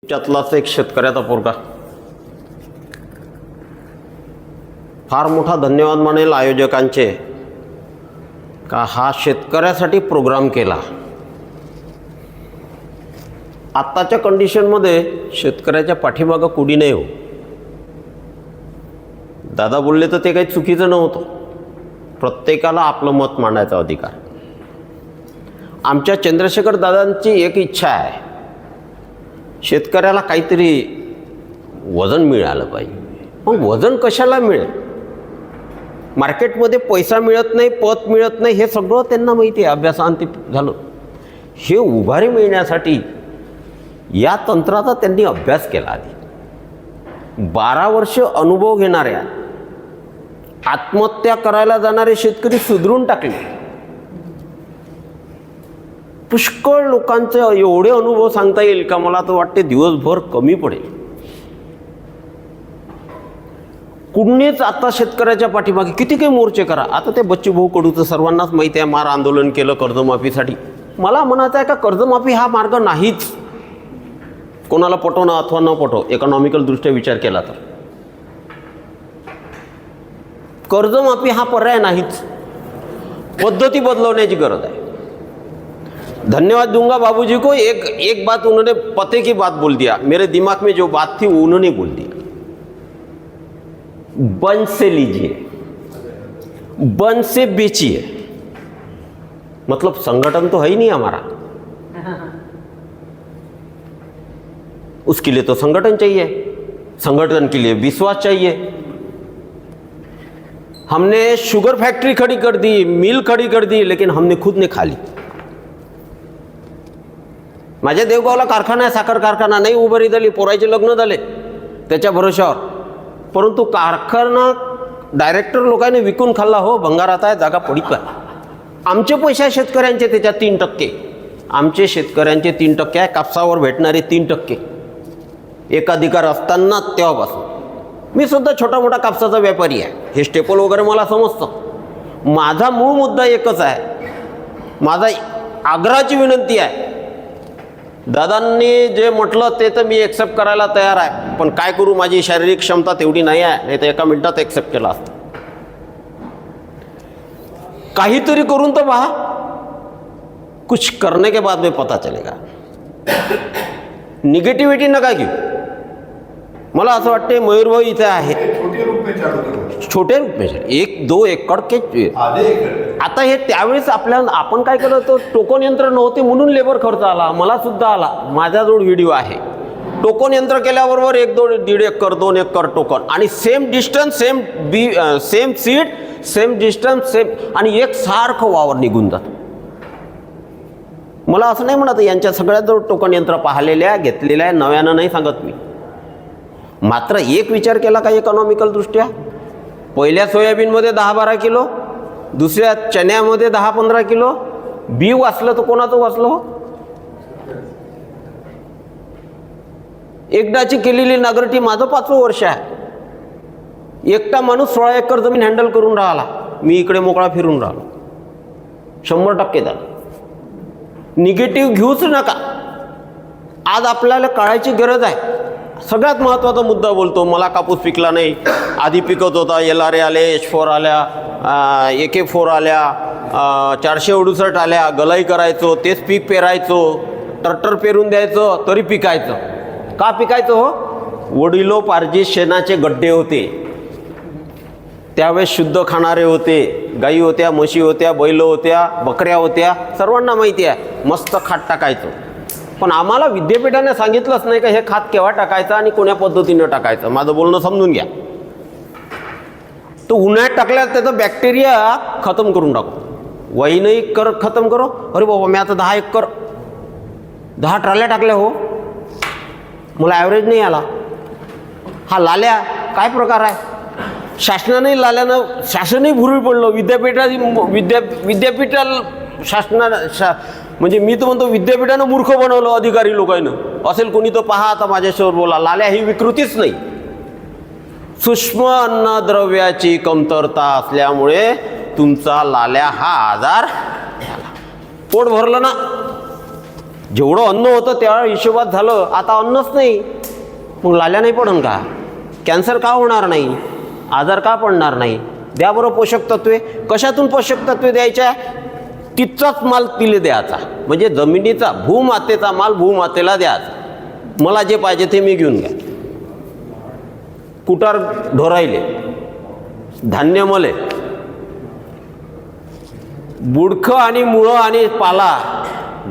त्यातलाच एक शेतकऱ्याचा पोरगा. फार मोठा धन्यवाद मानेल आयोजकांचे का हा शेतकऱ्यासाठी प्रोग्राम केला. आत्ताच्या कंडिशनमध्ये शेतकऱ्याच्या पाठीमागं कुणी नाही हो. दादा बोलले तर ते काही चुकीचं नव्हतं. प्रत्येकाला आपलं मत मांडायचा अधिकार. आमच्या चंद्रशेखर दादांची एक इच्छा आहे, शेतकऱ्याला काहीतरी वजन मिळालं पाहिजे. मग वजन कशाला मिळेल? मार्केटमध्ये पैसा मिळत नाही, पत मिळत नाही, हे सगळं त्यांना माहिती आहे, अभ्यासांती झालं. हे उभारी मिळण्यासाठी या तंत्राचा त्यांनी अभ्यास केला. आधी 12 वर्ष अनुभव घेणाऱ्या, आत्महत्या करायला जाणारे शेतकरी सुधरून टाकले. पुष्कळ लोकांचे एवढे अनुभव सांगता येईल का मला तर वाटते दिवसभर कमी पडेल. कुणीच आता शेतकऱ्याच्या पाठीमागे किती काही मोर्चे करा. आता ते बच्चूभाऊ कडूचं सर्वांनाच माहिती आहे, मार आंदोलन केलं कर्जमाफीसाठी. मला म्हणायचं आहे का कर्जमाफी हा मार्ग नाहीच. कोणाला पटवणं अथवा न पटव, इकॉनॉमिकल दृष्ट्या विचार केला तर कर्जमाफी हा पर्याय नाहीच. पद्धती बदलवण्याची गरज आहे. धन्यवाद दूंगा बाबूजी को. एक बात उन्होंने पते की बात बोल दिया, मेरे दिमाग में जो बात थी उन्होंने बोल दी. बन से लीजिए, बन से बेचिए. मतलब संगठन तो है ही नहीं हमारा, उसके लिए तो संगठन चाहिए, संगठन के लिए विश्वास चाहिए. हमने शुगर फैक्ट्री खड़ी कर दी, मिल खड़ी कर दी, लेकिन हमने खुद ने खा ली. माझ्या देवगावला कारखाना आहे, साखर कारखाना. नाही उभारी झाली, पोरायचे लग्न झाले त्याच्या भरोशावर. परंतु कारखाना डायरेक्टर लोकांनी विकून खाल्ला हो. भंगारात आहे, जागा पडीत आहे. आमचे पैसे आहे शेतकऱ्यांचे, त्याच्यात 3%. आमचे शेतकऱ्यांचे 3% आहे, कापसावर भेटणारे 3%. एकाधिकार असताना तेव्हापासून. मी सुद्धा छोटा मोठा कापसाचा व्यापारी आहे, हे स्टेपल वगैरे मला समजतं. माझा मूळ मुद्दा एकच आहे, माझा आग्रहाची विनंती आहे. दादांनी जे म्हटलं ते तर मी एक्सेप्ट करायला तयार आहे, पण काय करू, माझी शारीरिक क्षमता तेवढी नाही आहे, नाही तर एका मिनिटात एक्सेप्ट केला असतं. काहीतरी करून तो पहा, कुछ करने के बाद में पता चलेगा. निगेटिव्हिटी नका घेऊ. मला असं वाटते मयूरभाऊ इथे आहे, छोटे रूप में 1-2 एकड़ के. आता हे त्यावेळेस आपण काय केलं, तो टोकन यंत्र नव्हते म्हणून लेबर खर्च आला, मला सुद्धा आला. माझ्याजवळ व्हिडिओ आहे. टोकन यंत्र केल्याबरोबर 1-2-1.5 एकर 2 एकर टोकन, आणि same distance, same seed, same distance, same, आणि एकसारखं वावर निघून जातं. मला असं नाही म्हणत यांच्या सगळ्याजवळ टोकन यंत्र पाहिलेल्या घेतलेल्या आहे, नव्यानं नाही सांगत मी. मात्र एक विचार केला का इकॉनॉमिकल दृष्ट्या, पहिल्या सोयाबीनमध्ये 10-12 किलो, दुसऱ्या चण्यामध्ये 10-15 किलो. बी वाचलं तर कोणाचं वाचलं हो? एकदाची केलेली नागरटी. माझं 5वं वर्ष आहे. एकटा माणूस 16 एकर जमीन हँडल करून राहिला, मी इकडे मोकळा फिरून राहिलो. 100% झालं. निगेटिव्ह घेऊच नका. आज आपल्याला कळायची गरज आहे. सगळ्यात महत्त्वाचा मुद्दा बोलतो. मला कापूस पिकला नाही, आधी पिकत होता, LRA आले, H4 आल्या, AK4 आल्या, 468 आल्या, गलाई करायचो, तेच पीक पेरायचो, ट्रॅक्टर पेरून द्यायचं तरी पिकायचं. का पिकायचं हो? वडिलोपार्जित शेणाचे गड्डे होते. त्यावेळेस शुद्ध खाणारे होते. गाई होत्या, म्हशी होत्या, बैल होत्या, बकऱ्या होत्या, सर्वांना माहिती आहे. मस्त खात टाकायचं. पण आम्हाला विद्यापीठाने सांगितलंच नाही का हे खात केव्हा टाकायचं आणि कोण्या पद्धतीनं टाकायचं. माझं बोलणं समजून घ्या. तो उन्हाळ्यात टाकल्यावर त्याचा बॅक्टेरिया खतम करून टाकू. वहीनही खतम करो. अरे बाबा, मी आता 10 एकर 10 ट्रॉल्या टाकल्या हो, मला ॲव्हरेज नाही आला. हा लाल्या काय प्रकार आहे? शासनाने लाल्यानं शासनही भुरळी पडलं. विद्यापीठाला म्हणजे मी तर म्हणतो विद्यापीठानं मूर्ख बनवलं अधिकारी लोकांना. असेल कोणी तर पहा आता माझ्यासमोर बोला. लाल्या ही विकृतीच नाही. सूक्ष्म अन्नद्रव्याची कमतरता असल्यामुळे तुमचा लाल्या हा आजार झाला. पोट भरलं ना, जेवढं अन्न होतं त्या हिशोबात झालं, आता अन्नच नाही, मग लाल्या नाही पडन का? कॅन्सर का होणार नाही? आजार का पडणार नाही? द्या बरं पोषक तत्वे. कशातून पोषक तत्वे द्यायच्या? तिचाच माल तिले द्यायचा, म्हणजे जमिनीचा भूमातेचा माल भूमातेला द्यायचा. मला जे पाहिजे ते मी घेऊन घ्या. कुटार ढोरायले, धान्य मले, बुडखं आणि मुळं आणि पाला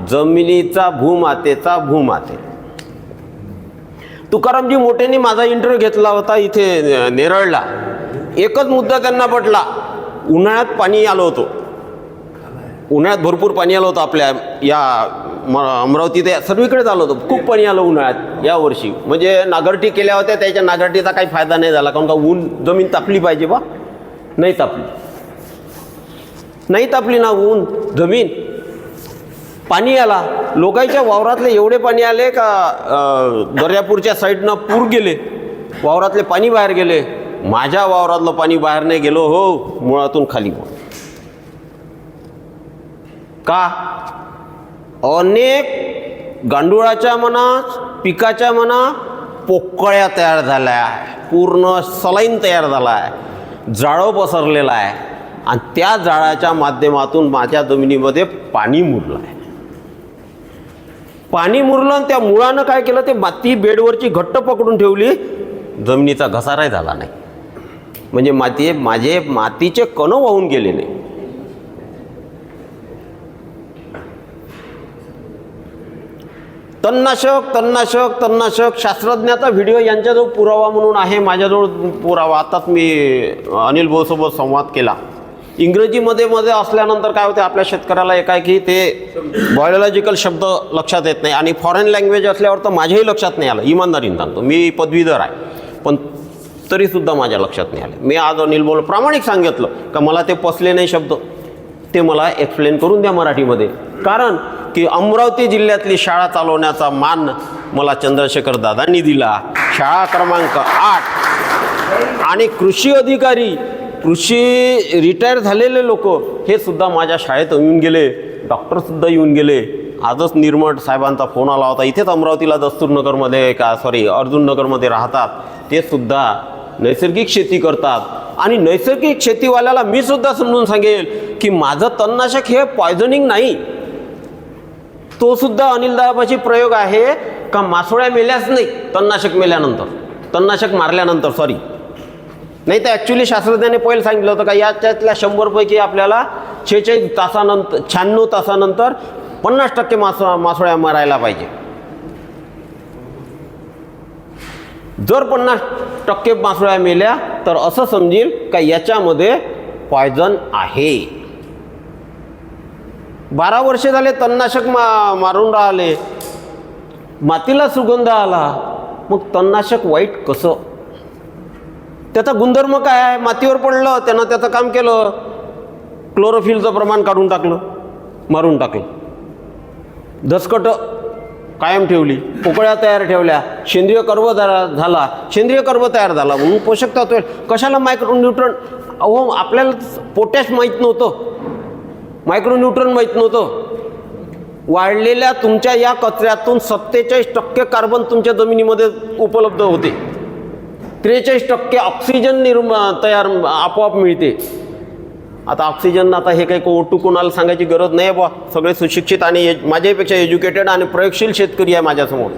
जमिनीचा भूमातेचा भूमाते. तुकारामजी मोठेंनी माझा इंटरव्ह्यू घेतला होता इथे नेरळला. एकच मुद्दा त्यांना पटला. उन्हाळ्यात पाणी आलं होतं, उन्हाळ्यात भरपूर पाणी आलं होतं आपल्या या अमरावती ते सर्वीकडे आलं होतं. खूप पाणी आलं उन्हाळ्यात यावर्षी. म्हणजे नागरटी केल्या होत्या, त्याच्या नागरटीचा काही फायदा नाही झाला, कारण का ऊन जमीन तापली पाहिजे बा, नाही तापली, नाही तापली ना ऊन जमीन. पाणी आला, लोकांच्या वावरातले एवढे पाणी आले का दर्यापूरच्या साईडनं पूर गेले, वावरातले पाणी बाहेर गेले. माझ्या वावरातलं पाणी बाहेर नाही गेलो हो, मुळातून खाली. का? अनेक गांडुळाच्या म्हणा, पिकाच्या म्हणा, पोकळ्या तयार झाल्या, पूर्ण सलाईन तयार झाला आहे, जाळं पसरलेलं आहे, आणि त्या जाळाच्या माध्यमातून माझ्या जमिनीमध्ये पाणी मुरलं आहे. पाणी मुरलं आणि त्या मुळानं काय केलं, ते माती बेडवरची घट्ट पकडून ठेवली, जमिनीचा घसाराही झाला नाही. म्हणजे माझे मातीचे कण वाहून गेले नाही. तणनाशक तणनाशक तणनाशक शास्त्रज्ञाचा व्हिडिओ यांच्याजवळ पुरावा म्हणून आहे, माझ्याजवळ पुरावा. आताच मी अनिल भाऊसोबत संवाद केला. इंग्रजीमध्ये असल्यानंतर काय होते, आपल्या शेतकऱ्याला एकाएकी ते बायोलॉजिकल शब्द लक्षात येत नाही, आणि फॉरेन लँग्वेज असल्यावर तर माझ्याही लक्षात नाही आलं. इमानदारीने सांगतो, मी पदवीधर आहे, पण तरीसुद्धा माझ्या लक्षात नाही आले. मी आज अनिल भाऊ प्रामाणिक सांगितलं का मला ते पसले नाही शब्द, ते मला एक्सप्लेन करून द्या मराठीमध्ये. कारण की अमरावती जिल्ह्यातली शाळा चालवण्याचा मान मला चंद्रशेखर दादांनी दिला. शाळा क्रमांक 8 आणि कृषी अधिकारी, कृषी रिटायर झालेले लोक हे सुद्धा माझ्या शाळेत येऊन गेले, डॉक्टरसुद्धा येऊन गेले. आजच निर्मठ साहेबांचा फोन आला होता, इथेच अमरावतीला दस्तूरनगरमध्ये अर्जुननगरमध्ये राहतात, ते सुद्धा नैसर्गिक शेती करतात. आणि नैसर्गिक शेतीवाल्याला मी सुद्धा समजून सांगेल की माझं तणनाशक हे पॉयझनिंग नाही. तो सुद्धा अनिलदाबाची प्रयोग आहे का मासोळ्या मेल्याच नाही तणनाशक मेल्यानंतर, तणनाशक मारल्यानंतर, सॉरी, नाही तर ॲक्च्युली शास्त्रज्ञाने पहिलं सांगितलं होतं का याच्यातल्या 100 पैकी आपल्याला 46 तासानंतर 96 तासानंतर 50% मासोळ्या मारायला पाहिजे. जर 50% मासोळ्या मेल्या तर असं समजेल का याच्यामध्ये पॉयझन आहे. 12 वर्षे झाले तणनाशक मारून राहिले, मातीला सुगंध आला, मग तणनाशक वाईट कसं? त्याचा गुणधर्म काय आहे? मातीवर पडलं, त्यानं त्याचं काम केलं, क्लोरोफिलचं प्रमाण काढून टाकलं, मारून टाकलं, दसकट कायम ठेवली, पोकळ्या तयार ठेवल्या, सेंद्रिय कर्ब झाला, सेंद्रिय कर्ब तयार झाला, म्हणून पोषक तत्व. कशाला मायक्रोन्यूट्रन? अहो, आपल्याला पोटॅश माहीत नव्हतं, मायक्रोन्यूट्रन माहीत नव्हतं. वाढलेल्या तुमच्या या कचऱ्यातून 47% कार्बन तुमच्या जमिनीमध्ये उपलब्ध होते, 43% ऑक्सिजन तयार आपोआप मिळते. आता ऑक्सिजन, आता हे काही ओटू कोणाला सांगायची गरज नाही बा, सगळे सुशिक्षित आणि माझ्यापेक्षा एज्युकेटेड आणि प्रयोगशील शेतकरी आहे माझ्यासमोर.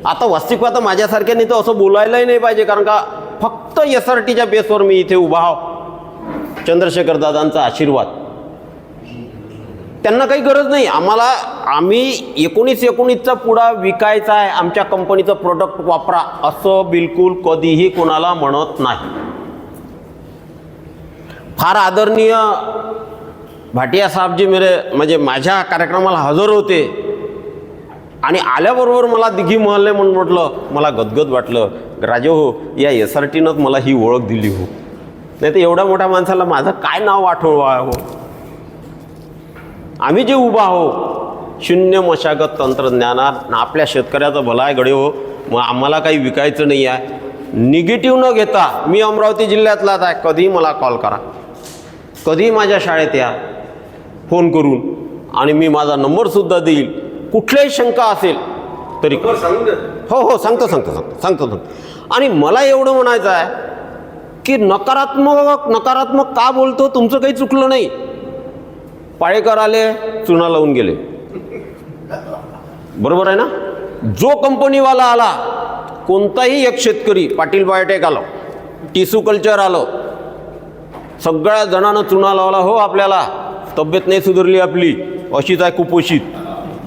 आता वास्तविकता माझ्यासारख्याने तर असं बोलायलाही नाही पाहिजे, कारण का फक्त SRTच्या बेसवर मी इथे उभा आहो. चंद्रशेखर दादांचा आशीर्वाद, त्यांना काही गरज नाही. आम्ही 1919चा पुडा विकायचा आहे, आमच्या कंपनीचं प्रोडक्ट वापरा असं बिलकुल कधीही कोणाला म्हणत नाही. फार आदरणीय भाटिया साहेबजी म्हणजे माझ्या कार्यक्रमाला हजर होते, आणि आल्याबरोबर मला दिघी महल्ले म्हणून म्हटलं, मला गदगद वाटलं, राजे हो, या SRTनंच मला ही ओळख दिली हो, नाही तर एवढ्या मोठ्या माणसाला माझं काय नाव आठववा हो. आम्ही जे उभा आहो शून्य मशागत तंत्रज्ञानात, आपल्या शेतकऱ्याचं भलं आहे गडे हो, मग आम्हाला काही विकायचं नाही आहे. निगेटिव्ह न घेता, मी अमरावती जिल्ह्यातलाच आहे, कधीही मला कॉल करा, कधीही माझ्या शाळेत या फोन करून, आणि मी माझा नंबरसुद्धा देईल. कुठल्याही शंका असेल तरी हो हो सांगतो. आणि मला एवढं म्हणायचं आहे की नकारात्मक का बोलतो, तुमचं काही चुकलं नाही. पाळेकर आले, चुना लावून गेले, बरोबर आहे ना. जो कंपनीवाला आला, कोणताही एक शेतकरी, पाटील बायोटेक आलं, टिश्यू कल्चर आलं, सगळ्या जणांना चुना लावला. हो आपल्याला तब्येत नाही सुधारली आपली, अशीच आहे कुपोषित.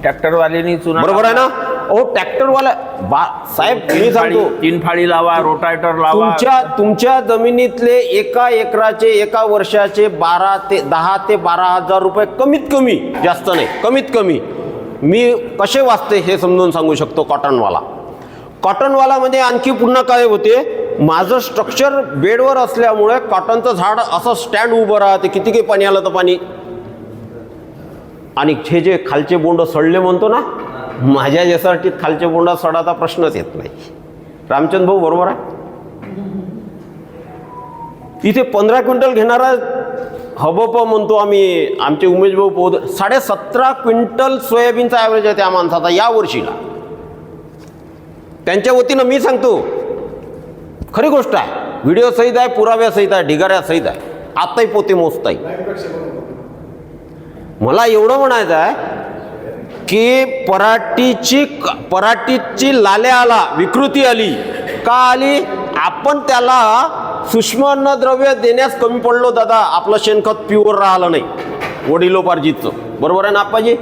ट्रॅक्टरवाल्यांनी चुना, बरोबर आहे ना. हो ट्रॅक्टरवाला साहेब मी सांगतो, 3 फाळी लावा, रोटावेटर लावा. तुमच्या जमिनीतले एका एकराचे एका वर्षाचे 10 ते 12,000 रुपये कमीत कमी, जास्त नाही, कमीत कमी मी कसे वाचते हे समजून सांगू शकतो. कॉटनवालामध्ये आणखी पुन्हा काय होते, माझं स्ट्रक्चर बेडवर असल्यामुळे कॉटनचं झाड असं स्टँड उभं राहते, किती काही पाणी आलं तर पाणी. आणि हे जे खालचे बोंड सडले म्हणतो ना, माझ्या यासाठी खालचे बोंडा सडाचा प्रश्नच येत नाही. रामचंद्र भाऊ बरोबर आहे. इथे 15 क्विंटल घेणारा हबप म्हणतो आम्ही, आमचे उमेश भाऊ 17.5 क्विंटल सोयाबीनचा ॲव्हरेज आहे त्या माणसाचा या वर्षीला. त्यांच्या वतीनं मी सांगतो, खरी गोष्ट आहे, व्हिडिओ सहित आहे, पुराव्यासहित आहे, ढिगाऱ्या सहित आहे, आताही पोते मोजताही. मला एवढं म्हणायचं आहे की पराटीची लाल्या आला, विकृती आली, का आली, आपण त्याला सूक्ष्म अन्नद्रव्य देण्यास कमी पडलो दादा. आपलं शेणखत प्युअर राहिलं नाही, वडिलोपार्जितचं, बरोबर आहे ना आप्पाजी.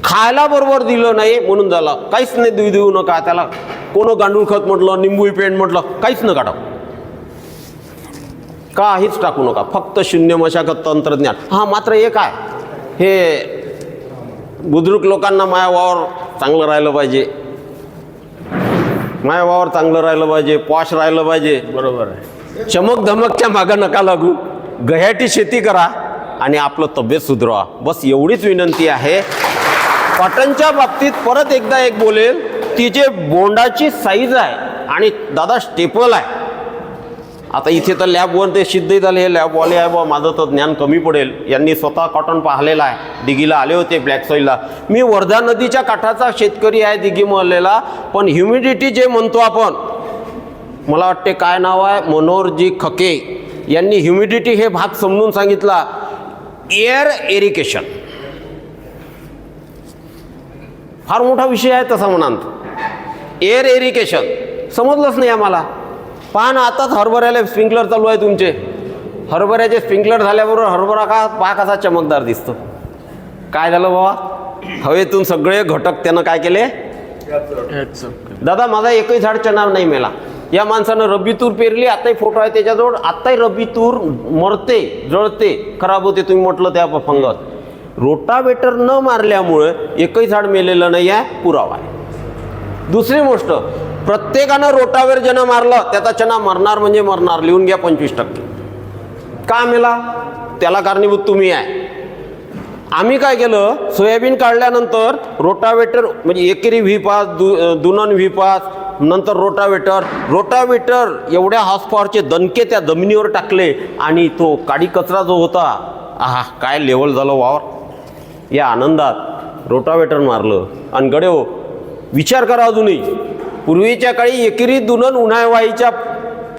खायला बरोबर दिलं नाही म्हणून झालं, काहीच नाही देऊ नका त्याला. कोण गांडूळ खत म्हटलं, निंबू पेंट म्हटलं, काहीच नका टाकू, काहीच टाकू नका, फक्त शून्य मशागत तंत्रज्ञान. हा मात्र एक आहे, हे बुजुर्ग लोकांना माया वावर चांगलं राहिलं पाहिजे, माया वावर चांगलं राहिलं पाहिजे, पॉश राहिलं पाहिजे, बरोबर आहे. चमक धमकच्या मागं नका लागू, गह्याटी शेती करा आणि आपलं तब्येत सुधारवा. बस एवढीच विनंती आहे. कॉटनच्या बाबतीत परत एकदा एक बोलेल, ती जे बोंडाची साईज आहे आणि दादा स्टेपल आहे. आता इथे तर लॅबवर ते सिद्ध झाले, हे लॅबवाले आहे बा, माझं तर ज्ञान कमी पडेल. यांनी स्वतः कॉटन पाहिलेलं आहे, दिघीला आले होते ब्लॅक सॉईलला. मी वर्धा नदीच्या काठाचा शेतकरी आहे, दिघी मळलेला. पण ह्युमिडिटी जे म्हणतो आपण, मला वाटते काय नाव आहे, मनोहरजी खके यांनी ह्युमिडिटी हे भाग समजून सांगितला. एअर एरिकेशन फार मोठा विषय आहे तसा म्हणाल. एअर एरिकेशन समजलंच नाही आम्हाला. पहा ना, आताच हरभऱ्याला स्प्रिंकलर चालू आहे तुमचे. हरभऱ्याचे स्प्रिंकलर झाल्याबरोबर हरभरा पहा कसा चमकदार दिसतो. काय झालं बाबा, हवेतून सगळे घटक त्यानं काय केले. दादा माझा एकही झाड चणा नाही मेला. या माणसानं रब्बी तूर पेरली, आताही फोटो आहे त्याच्याजवळ, आताही रब्बी तूर मरते, जळते, खराब होते. तुम्ही म्हटलं त्या फंगस. रोटावेटर न मारल्यामुळे एकही झाड मेलेलं नाही आहे, पुरावा आहे. दुसरी गोष्ट, प्रत्येकानं रोटावेटर ज्यानं मारलं त्याचा चणा मरणार म्हणजे मरणार. लिहून घ्या 25%. का मेला त्याला कारणीभूत तुम्ही आहे. आम्ही काय केलं, सोयाबीन काढल्यानंतर रोटावेटर म्हणजे एकेरी V5, दुनन V5, नंतर रोटावेटर एवढ्या हॉर्स पॉवरचे दणके त्या जमिनीवर टाकले आणि तो काडी कचरा जो होता, आहा काय लेवल झालं वावर. या आनंदात रोटावेटर मारलं. आणि गडे हो, विचार करा अजूनही, पूर्वीच्या काळी एकेरी दुनन उन्हाळवाईच्या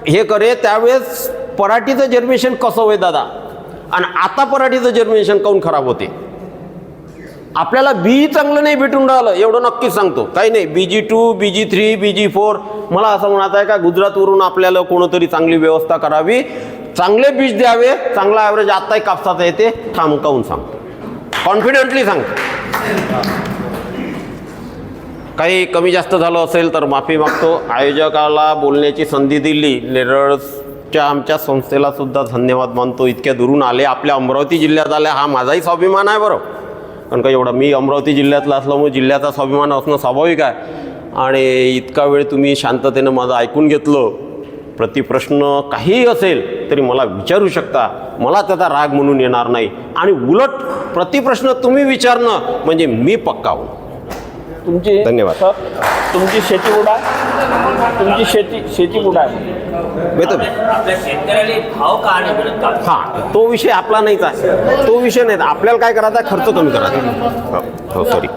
हे करे त्यावेळेस पराठीचं जर्मिनेशन कसं होय दादा, आणि आता पराठीचं जर्मिनेशन काऊन खराब होते. आपल्याला बी चांगलं नाही भेटून राहिलं एवढं नक्कीच सांगतो. काही नाही, BG2, BG3, BG4. मला असं म्हणायचं आहे का, गुजरातवरून आपल्याला कोणतरी चांगली व्यवस्था करावी, चांगले बीज द्यावे, चांगला ॲव्हरेज आत्ताही कापसाचा येते. ठामकावून सांगतो, कॉन्फिडेंटली सांगतो. काही कमी जास्त झालं असेल तर माफी मागतो. आयोजकाला बोलण्याची संधी दिली, नेरळच्या आमच्या संस्थेला सुद्धा धन्यवाद मानतो. इतक्या दुरून आले, आपल्या अमरावती जिल्ह्यात आले, हा माझाही स्वाभिमान आहे बरं. कारण का एवढा मी अमरावती जिल्ह्यातला असल्यामुळे जिल्ह्याचा स्वाभिमान असणं स्वाभाविक आहे. आणि इतका वेळ तुम्ही शांततेनं माझं ऐकून घेतलं. प्रतिप्रश्न काहीही असेल तरी मला विचारू शकता, मला त्याचा राग म्हणून येणार नाही. आणि उलट प्रतिप्रश्न तुम्ही विचारणं म्हणजे मी पक्का होऊ. तुमची धन्यवाद. सर, तुमची शेती कुठं आहे? तुमची शेती कुठं आहे? बेतब आपल्या शेतकऱ्याला भाव का नाही मिळत का? हा तो विषय आपला नाहीच आहे. तो विषय नाही. आपल्याला काय करायचा आहे? खर्च कमी करायचा. हो सॉरी.